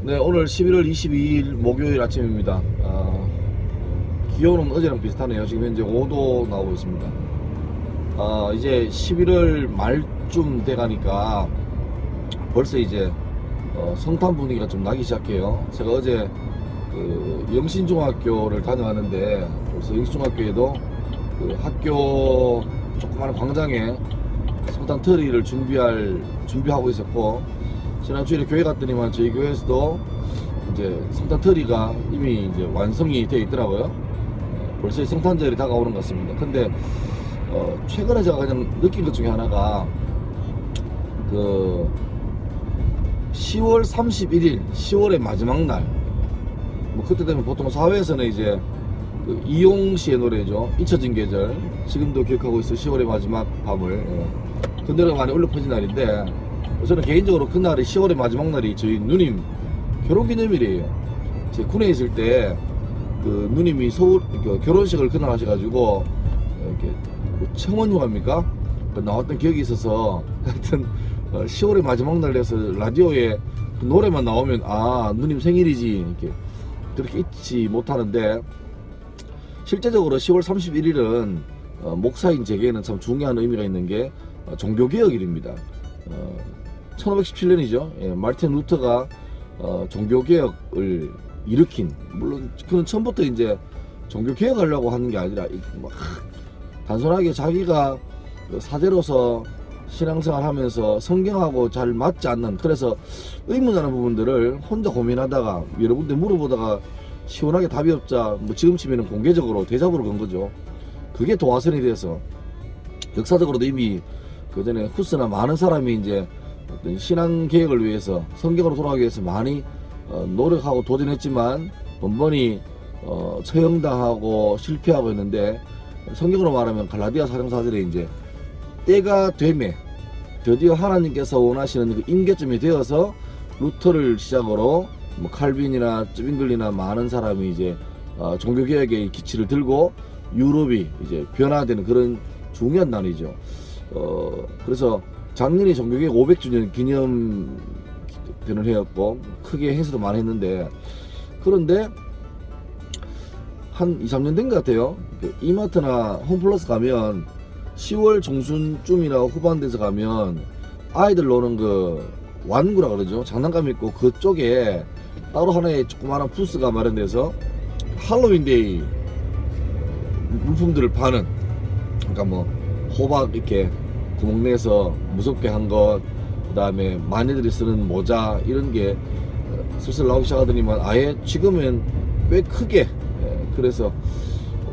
네, 오늘 11월 22일 목요일 아침입니다. 기온은 어제랑 비슷하네요. 지금 현재 5도 나오고 있습니다. 이제 11월 말쯤 돼가니까 벌써 이제 성탄 분위기가 좀 나기 시작해요. 제가 어제 그 영신중학교를 다녀왔는데 벌써 영신중학교에도 그 학교 조그마한 광장에 성탄 트리를 준비하고 있었고, 지난 주일에 교회 갔더니만 저희 교회에서도 이제 성탄 트리가 이미 이제 완성이 되어 있더라고요. 벌써 성탄절이 다가오는 것 같습니다. 근데 최근에 제가 그냥 느낀 것 중에 하나가 그 10월 31일 10월의 마지막 날, 뭐 그때 되면 보통 사회에서는 이제 그 이용씨의 노래죠. 잊혀진 계절, 지금도 기억하고 있어요. 10월의 마지막 밤을. 그 노래가 많이 울려 퍼진 날인데, 저는 개인적으로 그날이 10월의 마지막 날이 저희 누님 결혼기념일이에요. 제 군에 있을 때 그 누님이 서울 결혼식을 그날 하셔가지고 이렇게 청원휴가입니까? 나왔던 기억이 있어서 하여튼 10월의 마지막 날에서 라디오에 그 노래만 나오면 누님 생일이지 이렇게 그렇게 잊지 못하는데, 실제적으로 10월 31일은 목사인 제게는 참 중요한 의미가 있는 게 종교개혁일입니다. 1517년이죠. 마르틴 루터가 종교개혁을 일으킨, 물론 그는 처음부터 이제 종교개혁하려고 하는 게 아니라 막 단순하게 자기가 사제로서 신앙생활 하면서 성경하고 잘 맞지 않는, 그래서 의문하는 부분들을 혼자 고민하다가 여러분들 물어보다가 시원하게 답이 없자 뭐 지금쯤에는 공개적으로 대잡으로 건 거죠. 그게 도화선이 돼서 역사적으로도 이미 그 전에 후스나 많은 사람이 이제 어떤 신앙 개혁을 위해서, 성경으로 돌아가기 위해서 많이 노력하고 도전했지만 번번이 처형당하고 실패하고 했는데, 성경으로 말하면 갈라디아 사령사들이 이제 때가 되매 드디어 하나님께서 원하시는 그 임계점이 되어서 루터를 시작으로 뭐 칼빈이나 쯔빙글리나 많은 사람이 이제 종교개혁의 기치를 들고 유럽이 이제 변화되는 그런 중요한 날이죠. 그래서 작년이 종교개혁 500주년 기념되는 해였고 크게 행사도 많이 했는데, 그런데 한 2, 3년 된 것 같아요. 이마트나 홈플러스 가면 10월 중순쯤이나 후반 돼서 가면 아이들 노는 그 완구라 그러죠. 장난감 있고 그쪽에 따로 하나의 조그마한 부스가 마련돼서 할로윈데이 물품들을 파는, 그러니까 뭐 호박 이렇게 구멍 내서 무섭게 한 것, 그 다음에 마녀들이 쓰는 모자, 이런 게 슬슬 나오기 시작하더니만 아예 지금은 꽤 크게, 그래서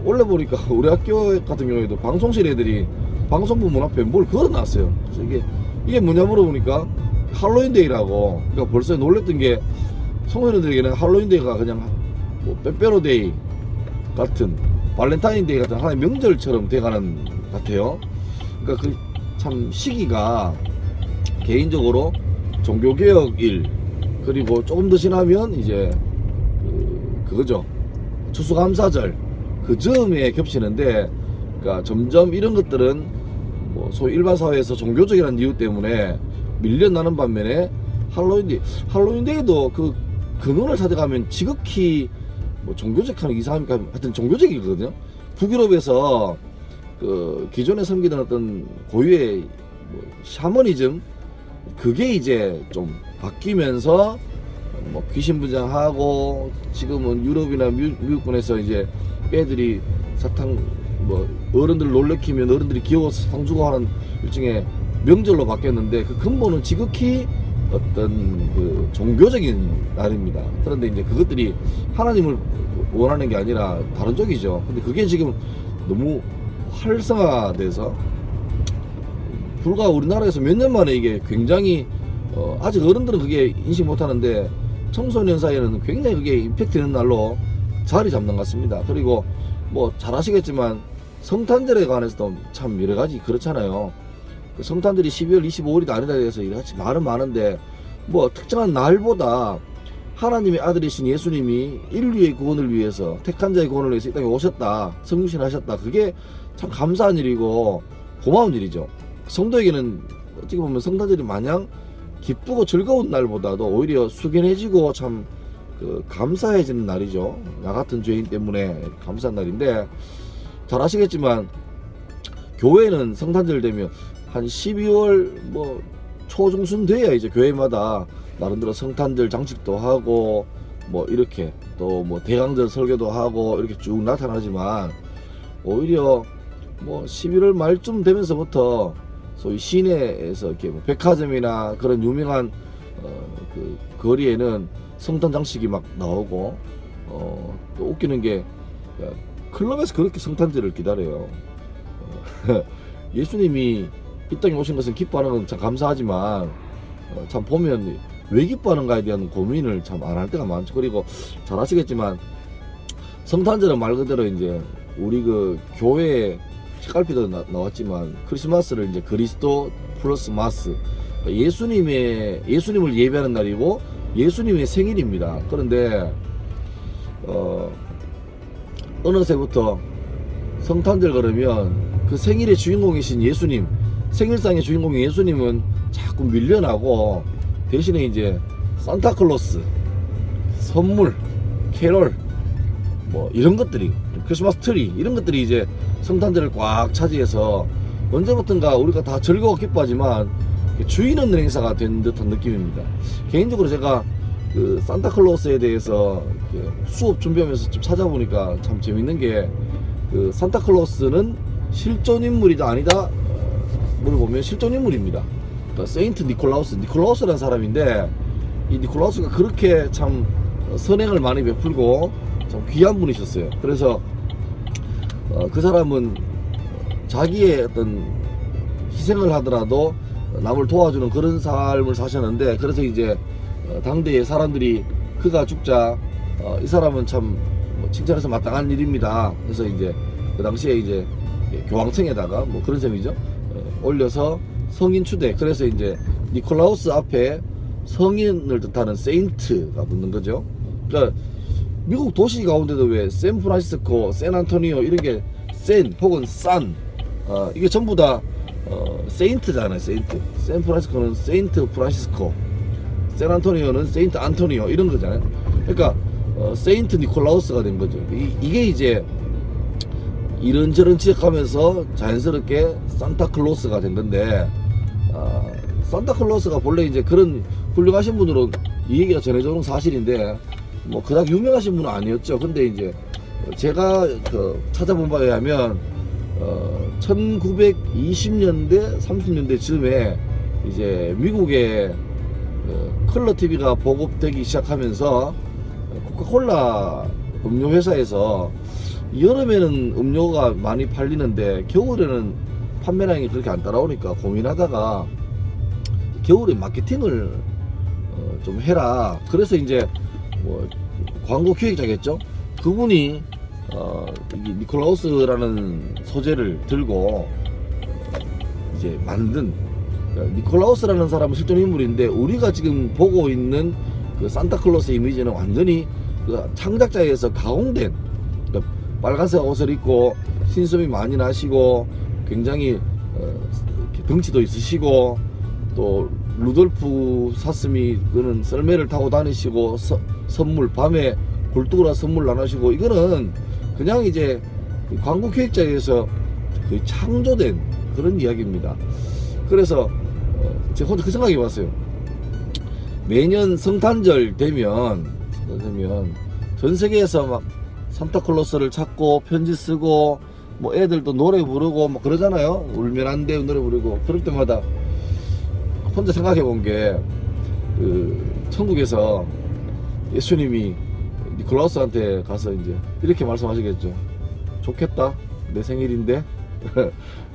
원래 보니까 우리 학교 같은 경우에도 방송실 애들이 방송부 문 앞에 뭘 걸어놨어요. 그래서 이게 뭐냐 물어보니까 할로윈데이라고. 그러니까 벌써 놀랬던 게, 청소년들에게는 할로윈데이가 그냥 뭐 빼빼로데이 같은, 발렌타인데이 같은 하나의 명절처럼 돼가는 것 같아요. 그러니까 그 참 시기가 개인적으로 종교개혁일, 그리고 조금 더 지나면 이제 그거죠, 추수감사절, 그 즈음에 겹치는데, 그러니까 점점 이런 것들은 뭐 소위 일반 사회에서 종교적이라는 이유 때문에 밀려나는 반면에 할로윈데이도 그 근원을 찾아가면 지극히 뭐 종교적 하는 이상합니까? 하여튼 종교적이거든요. 북유럽에서 그 기존에 섬기던 어떤 고유의 뭐 샤머니즘, 그게 이제 좀 바뀌면서 뭐 귀신분장하고, 지금은 유럽이나 미국권에서 이제 애들이 사탕 뭐 어른들 놀래키면 어른들이 귀여워서 상 주고 하는 일종의 명절로 바뀌었는데, 그 근본은 지극히 어떤 그 종교적인 날입니다. 그런데 이제 그것들이 하나님을 원하는 게 아니라 다른 쪽이죠. 근데 그게 지금 너무 활성화돼서 불과 우리나라에서 몇 년 만에 이게 굉장히 아직 어른들은 그게 인식 못하는데 청소년 사이에는 굉장히 그게 임팩트 있는 날로 자리 잡는 것 같습니다. 그리고 뭐 잘 아시겠지만 성탄절에 관해서도 참 여러 가지 그렇잖아요. 그 성탄절이 12월 25일이 아니라 해서 이같이 말은 많은데, 뭐 특정한 날보다 하나님의 아들이신 예수님이 인류의 구원을 위해서, 택한 자의 구원을 위해서 이 땅에 오셨다, 성육신 하셨다, 그게 참 감사한 일이고 고마운 일이죠. 성도에게는 어떻게 보면 성탄절이 마냥 기쁘고 즐거운 날보다도 오히려 숙연해지고 참 감사해지는 날이죠. 나 같은 죄인 때문에 감사한 날인데, 잘 아시겠지만 교회는 성탄절 되면 한 12월 뭐 초중순 돼야 이제 교회마다 나름대로 성탄절 장식도 하고 뭐 이렇게 또 뭐 대강절 설교도 하고 이렇게 쭉 나타나지만, 오히려 뭐 11월 말쯤 되면서부터 소위 시내에서 이렇게 뭐 백화점이나 그런 유명한 그 거리에는 성탄 장식이 막 나오고, 또 웃기는 게 클럽에서 그렇게 성탄절을 기다려요. 예수님이 이 땅에 오신 것은 기뻐하는 건 참 감사하지만, 참 보면 왜 기뻐하는가에 대한 고민을 참 안 할 때가 많죠. 그리고 잘 아시겠지만 성탄절은 말 그대로 이제 우리 그 교회 책갈피도 나왔지만 크리스마스를 이제 그리스도 플러스 마스, 예수님을 예배하는 날이고 예수님의 생일입니다. 그런데 어느새부터 성탄절 그러면 그 생일의 주인공이신 예수님, 생일상의 주인공인 예수님은 자꾸 밀려나고, 대신에 이제 산타클로스, 선물, 캐롤 뭐 이런 것들이, 크리스마스 트리 이런 것들이 이제 성탄절을 꽉 차지해서 언제부턴가 우리가 다 즐거워 기뻐하지만 주인 없는 행사가 된 듯한 느낌입니다. 개인적으로 제가 그 산타클로스에 대해서 수업 준비하면서 좀 찾아보니까 참 재밌는 게, 그 산타클로스는 실존 인물이다 아니다 물어보면 실존 인물입니다. 그러니까 세인트 니콜라우스라는 사람인데, 이 니콜라우스가 그렇게 참 선행을 많이 베풀고 참 귀한 분이셨어요. 그래서 그 사람은 자기의 어떤 희생을 하더라도 남을 도와주는 그런 삶을 사셨는데, 그래서 이제 당대의 사람들이 그가 죽자 이 사람은 참 칭찬해서 마땅한 일입니다. 그래서 이제 그 당시에 이제 교황청에다가 뭐 그런 셈이죠. 올려서 성인 추대. 그래서 이제 니콜라우스 앞에 성인을 뜻하는 세인트가 붙는 거죠. 그러니까 미국 도시 가운데도 왜 샌프란시스코, 샌안토니오 이런 게 센 혹은 산, 이게 전부 다 세인트잖아요. 세인트. 샌프란시스코는 세인트 프란시스코, 샌안토니오는 세인트 안토니오 이런 거잖아요. 그러니까 세인트 니콜라우스가 된 거죠. 이게 이제 이런저런 지역하면서 자연스럽게 산타클로스가 된 건데, 산타클로스가 본래 이제 그런 훌륭하신 분으로 이 얘기가 전해져 오는 사실인데, 뭐 그닥 유명하신 분은 아니었죠. 근데 이제 제가 찾아본 바에 의하면 1920년대 30년대 즈음에 이제 미국의 컬러 TV가 보급되기 시작하면서 코카콜라 음료 회사에서 여름에는 음료가 많이 팔리는데 겨울에는 판매량이 그렇게 안 따라오니까 고민하다가 겨울에 마케팅을 좀 해라. 그래서 이제 뭐 광고 기획자겠죠. 그분이 이 니콜라우스라는 소재를 들고 이제 만든, 니콜라우스라는 사람은 실존 인물인데 우리가 지금 보고 있는 그 산타클로스 이미지는 완전히 그 창작자에서 가공된, 그러니까 빨간색 옷을 입고 신숨이 많이 나시고 굉장히 덩치도 있으시고, 또 루돌프 사슴이 그는 썰매를 타고 다니시고 선물 밤에 굴뚝으로 선물 나누시고, 이거는 그냥 이제 광고 기획자에서 거의 창조된 그런 이야기입니다. 그래서 제가 혼자 그 생각이 왔어요. 매년 성탄절 되면 전 세계에서 막 산타클로스를 찾고 편지 쓰고 뭐 애들도 노래 부르고 막 그러잖아요. 울면 안 돼 노래 부르고. 그럴 때마다 혼자 생각해 본 게, 천국에서 예수님이 니콜라우스한테 가서 이제 이렇게 말씀하시겠죠. 좋겠다, 내 생일인데.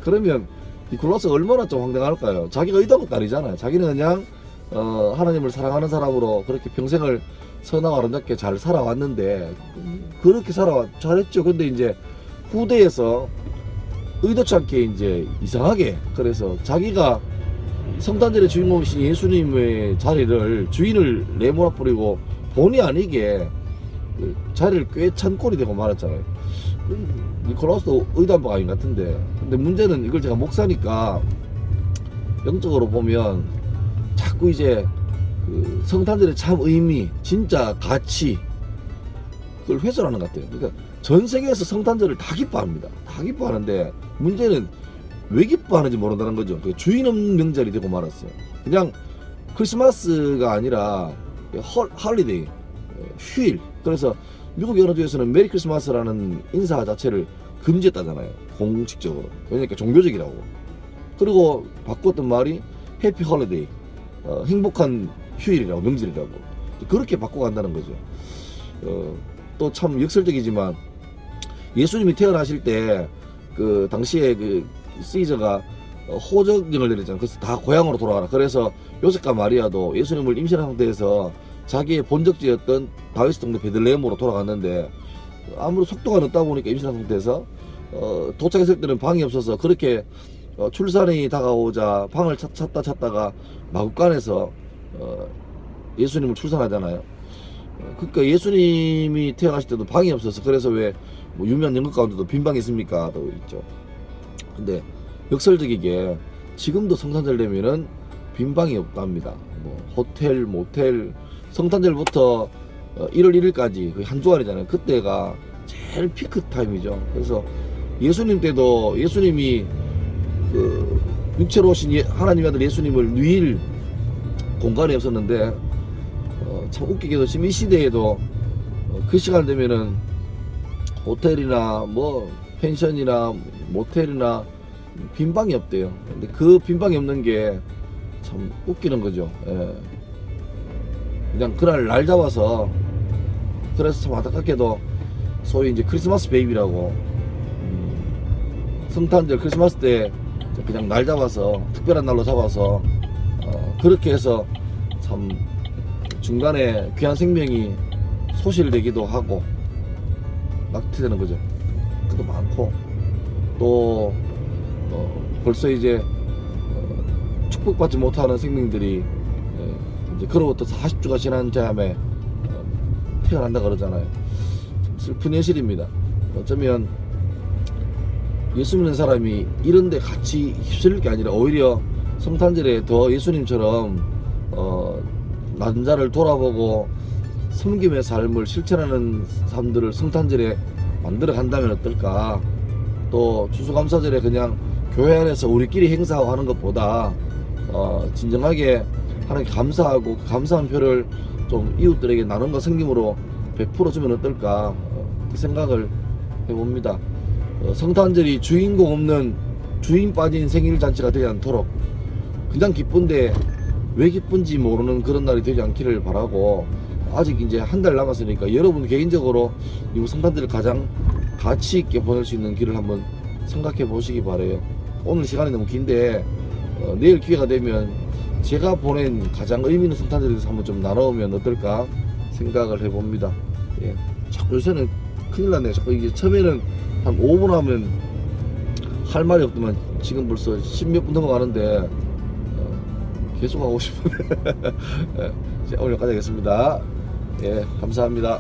그러면 니콜라우스가 얼마나 좀 황당할까요? 자기가 의도한 것도 아니잖아요. 자기는 그냥 하나님을 사랑하는 사람으로 그렇게 평생을 선하고 아름답게 잘 살아왔는데, 그렇게 잘했죠. 근데 이제 후대에서 의도치 않게 이제 이상하게, 그래서 자기가 성탄절의 주인공이신 예수님의 자리를, 주인을 내몰아 버리고 본의 아니게 그 자리를 꿰찬 꼴이 되고 말았잖아요. 니콜라우스도 의도한 바가 아닌 것 같은데, 근데 문제는 이걸 제가 목사니까 영적으로 보면 자꾸 이제 그 성탄절의 참 의미, 진짜 가치 그걸 훼손하는 것 같아요. 그러니까 전 세계에서 성탄절을 다 기뻐합니다. 다 기뻐하는데 문제는 왜 기뻐하는지 모른다는 거죠. 그 주인 없는 명절이 되고 말았어요. 그냥 크리스마스가 아니라 헐리데이, 휴일. 그래서 미국 여러 주에서는 메리 크리스마스라는 인사 자체를 금지했다잖아요. 공식적으로. 왜냐니까 종교적이라고. 그리고 바꿨던 말이 해피 헐리데이, 행복한 휴일이라고, 명절이라고. 그렇게 바꿔간다는 거죠. 또 참 역설적이지만 예수님이 태어나실 때 그 당시에 그 시저가 호적령을 내렸잖아요. 그래서 다 고향으로 돌아가라. 그래서 요셉과 마리아도 예수님을 임신한 상태에서 자기의 본적지였던 다윗 동네 베들레헴으로 돌아갔는데 아무리 속도가 늦다 보니까 임신한 상태에서 도착했을 때는 방이 없어서 그렇게 출산이 다가오자 방을 찾다가 마구간에서 예수님을 출산하잖아요. 그러니까 예수님이 태어나실 때도 방이 없어서 그래서 왜 뭐 유명한 연극 가운데도 빈 방이 있습니까? 또 있죠. 근데 역설적이게 지금도 성탄절 되면은 빈 방이 없답니다. 뭐 호텔, 모텔, 성탄절부터 1월 1일까지 거의 한 주간이잖아요. 그때가 제일 피크 타임이죠. 그래서 예수님 때도 예수님이 그 육체로 오신 하나님의 아들 예수님을 누일 공간이 없었는데 참 웃기게도 지금 이 시대에도 그 시간 되면은 호텔이나 뭐 펜션이나 모텔이나 빈방이 없대요. 근데 그 빈방이 없는 게 참 웃기는 거죠. 예. 그냥 그날 날 잡아서 그래서 참 안타깝게도 소위 이제 크리스마스 베이비라고 성탄절 크리스마스 때 그냥 날 잡아서 특별한 날로 잡아서 그렇게 해서 참 중간에 귀한 생명이 소실되기도 하고 낙태되는 거죠. 그도 많고 또 벌써 이제 축복받지 못하는 생명들이 이제 그로부터 40주가 지난 다음에 태어난다 그러잖아요. 슬픈 현실입니다. 어쩌면 예수 믿는 사람이 이런데 같이 휩쓸릴 게 아니라 오히려 성탄절에 더 예수님처럼 낮은 자를 돌아보고 섬김의 삶을 실천하는 사람들을 성탄절에 만들어 간다면 어떨까. 또 추수감사절에 그냥 교회 안에서 우리끼리 행사하고 하는 것보다 진정하게 하나님께 감사하고 그 감사한 표를 좀 이웃들에게 나눔과 섬김으로 베풀어 주면 어떨까 그 생각을 해봅니다. 성탄절이 주인공 없는 주인 빠진 생일 잔치가 되지 않도록 그냥 기쁜데 왜 기쁜지 모르는 그런 날이 되지 않기를 바라고, 아직 이제 한 달 남았으니까 여러분 개인적으로 이 성탄절을 가장 가치 있게 보낼 수 있는 길을 한번 생각해 보시기 바래요. 오늘 시간이 너무 긴데 내일 기회가 되면 제가 보낸 가장 의미 있는 성탄절에 대해서 한번 좀 나눠보면 어떨까 생각을 해봅니다. 예. 자꾸 요새는 큰일 났네요. 자꾸 이제 처음에는 한 5분 하면 할 말이 없더만 지금 벌써 10몇 분 넘어가는데 계속 하고 싶은데 예. 오늘 여기까지 하겠습니다. 예, 감사합니다.